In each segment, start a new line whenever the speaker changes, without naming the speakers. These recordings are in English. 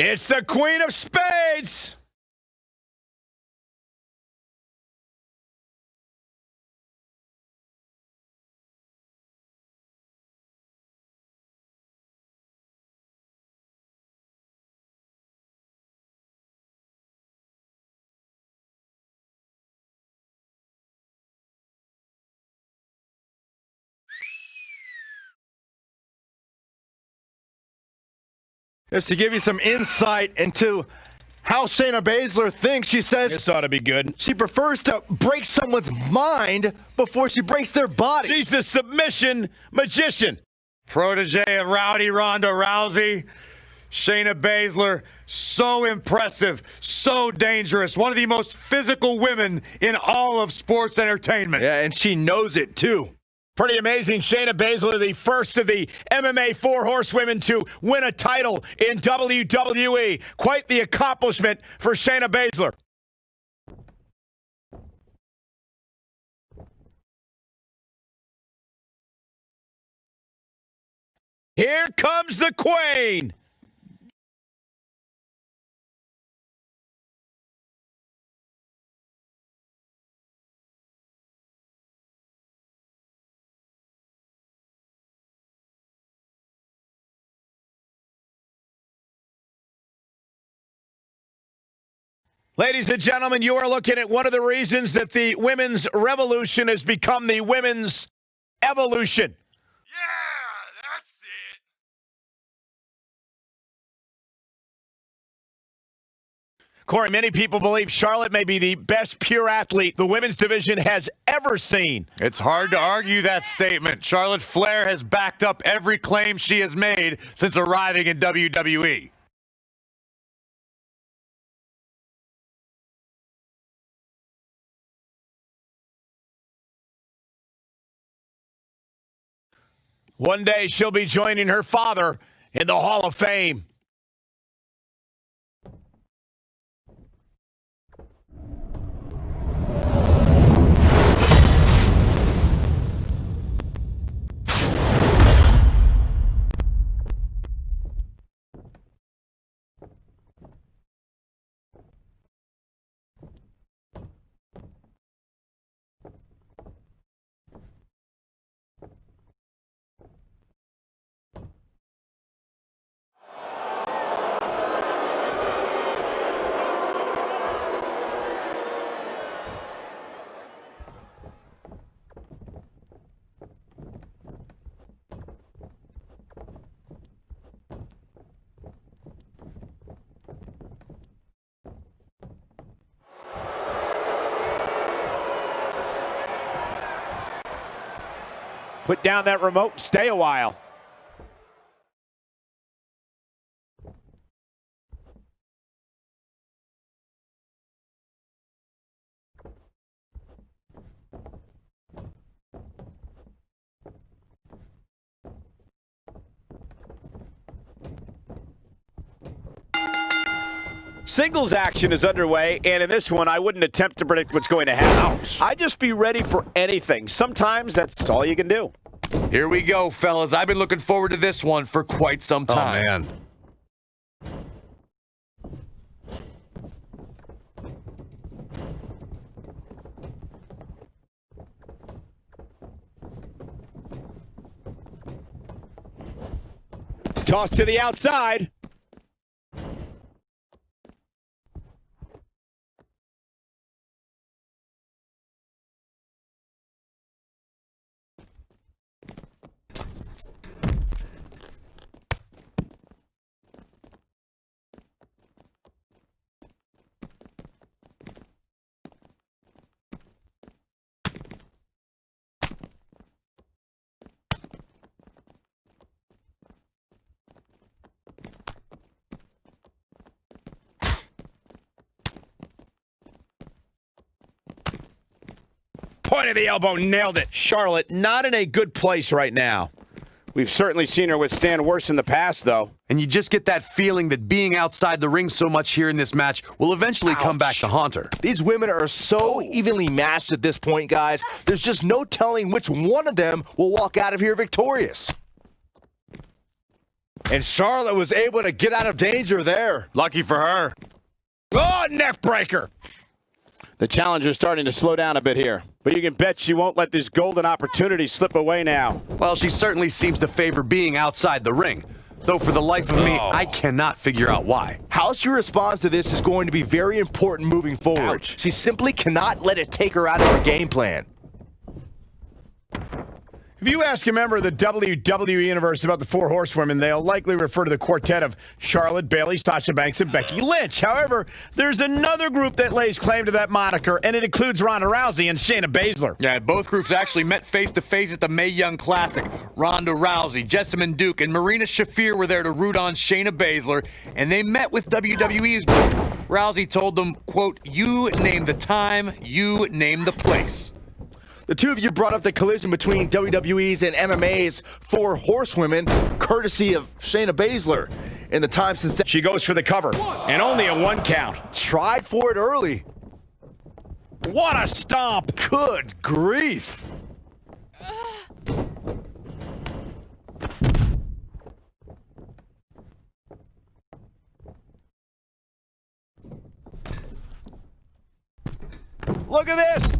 It's the Queen of Spades.
Just to give you some insight into how Shayna Baszler thinks, she says
This ought to be good.
she prefers to break someone's mind before she breaks their body.
She's the submission magician.
Protege of Rowdy Ronda Rousey, Shayna Baszler, so impressive, so dangerous. One of the most physical women in all of sports entertainment.
Yeah, and she knows it too.
Pretty amazing. Shayna Baszler, the first of the MMA 4 horsewomen to win a title in WWE. Quite the accomplishment for Shayna Baszler. Here comes the Queen. Ladies and gentlemen, you are looking at one of the reasons that the women's revolution has become the women's evolution.
Yeah, that's it.
Corey, many people believe Charlotte may be the best pure athlete the women's division has ever seen.
It's hard to argue that statement. Charlotte Flair has backed up every claim she has made since arriving in WWE.
One day she'll be joining her father in the Hall of Fame. Put down that remote, stay a while. Singles action is underway, and in this one, I wouldn't attempt to predict what's going to happen. I'd just be ready for anything. Sometimes that's all you can do.
Here we go, fellas. I've been looking forward to this one for quite some time.
Oh, man.
Toss to the outside. Point of the elbow, nailed it. Charlotte, not in a good place right now. We've certainly seen her withstand worse in the past, though.
And you just get that feeling that being outside the ring so much here in this match will eventually come back to haunt her.
These women are so evenly matched at this point, guys. There's just no telling which one of them will walk out of here victorious. And Charlotte was able to get out of danger there.
Lucky for her.
Oh, neck breaker. The challenger's starting to slow down a bit here. But you can bet she won't let this golden opportunity slip away now.
Well, she certainly seems to favor being outside the ring. Though for the life of me, I cannot figure out why.
How she responds to this is going to be very important moving forward.
Ouch.
She simply cannot let it take her out of her game plan.
If you ask a member of the WWE Universe about the Four Horsewomen, they'll likely refer to the quartet of Charlotte, Bayley, Sasha Banks, and Becky Lynch. However, there's another group that lays claim to that moniker, and it includes Ronda Rousey and Shayna Baszler.
Yeah, both groups actually met face-to-face at the Mae Young Classic. Ronda Rousey, Jessamine Duke, and Marina Shafir were there to root on Shayna Baszler, and they met with WWE's group. Rousey told them, quote, "You name the time, you name the place."
The two of you brought up the collision between WWE's and MMA's Four Horsewomen, courtesy of Shayna Baszler. In the time since
She goes for the cover, and only a 1 count.
tried for it early.
What a stomp!
Good grief.
Look at this!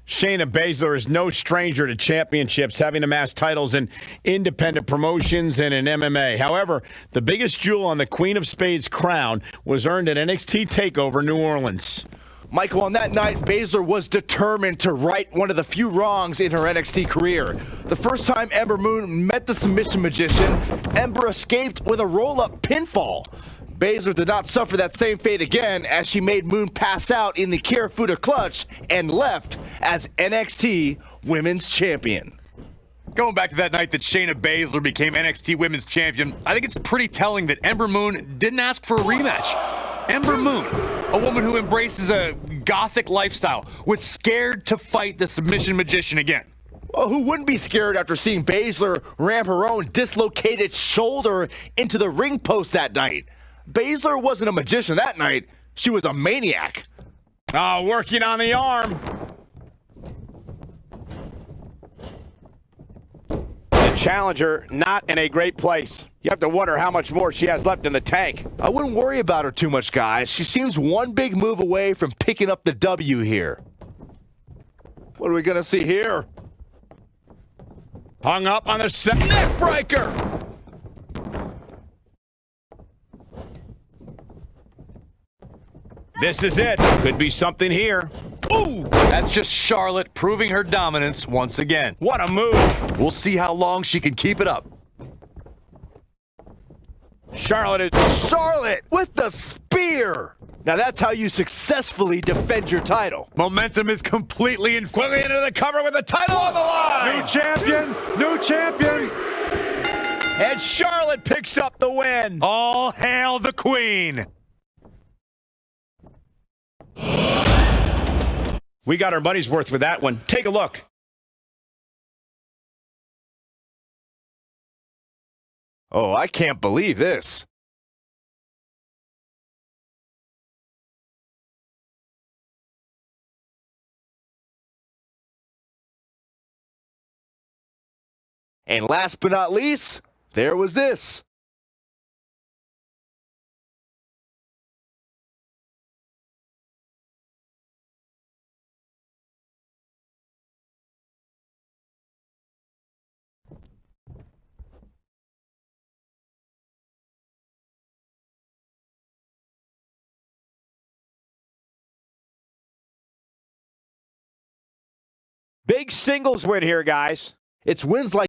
Shayna Baszler is no stranger to championships, having amassed titles in independent promotions and in MMA. However, the biggest jewel on the Queen of Spades crown was earned at NXT TakeOver New Orleans.
Michael, on that night, Baszler was determined to right one of the few wrongs in her NXT career. The first time Ember Moon met the submission magician, Ember escaped with a roll-up pinfall. Baszler did not suffer that same fate again as she made Moon pass out in the Kirifuda clutch and left as NXT Women's Champion.
Going back to that night that Shayna Baszler became NXT Women's Champion, I think it's pretty telling that Ember Moon didn't ask for a rematch. Ember Moon, a woman who embraces a gothic lifestyle, was scared to fight the submission magician again.
Well, who wouldn't be scared after seeing Baszler ram her own dislocated shoulder into the ring post that night? Baszler wasn't a magician that night. She was a maniac.
Oh, working on the arm. The challenger not in a great place. You have to wonder how much more she has left in the tank.
I wouldn't worry about her too much, guys. She seems one big move away from picking up the W here. What are we going to see here?
Hung up on the neck breaker. This is it. Could be something here.
Ooh! That's just Charlotte proving her dominance once again.
What a move.
We'll see how long she can keep it up.
Charlotte is...
Charlotte with the spear. Now that's how you successfully defend your title.
Momentum is completely in.
quickly into the cover with the title on the line.
New champion! New champion!
And Charlotte picks up the win.
All hail the queen!
We got our money's worth with that one. Take a look.
Oh, I can't believe this. And last but not least, there was this.
Big singles win here, guys.
It's wins like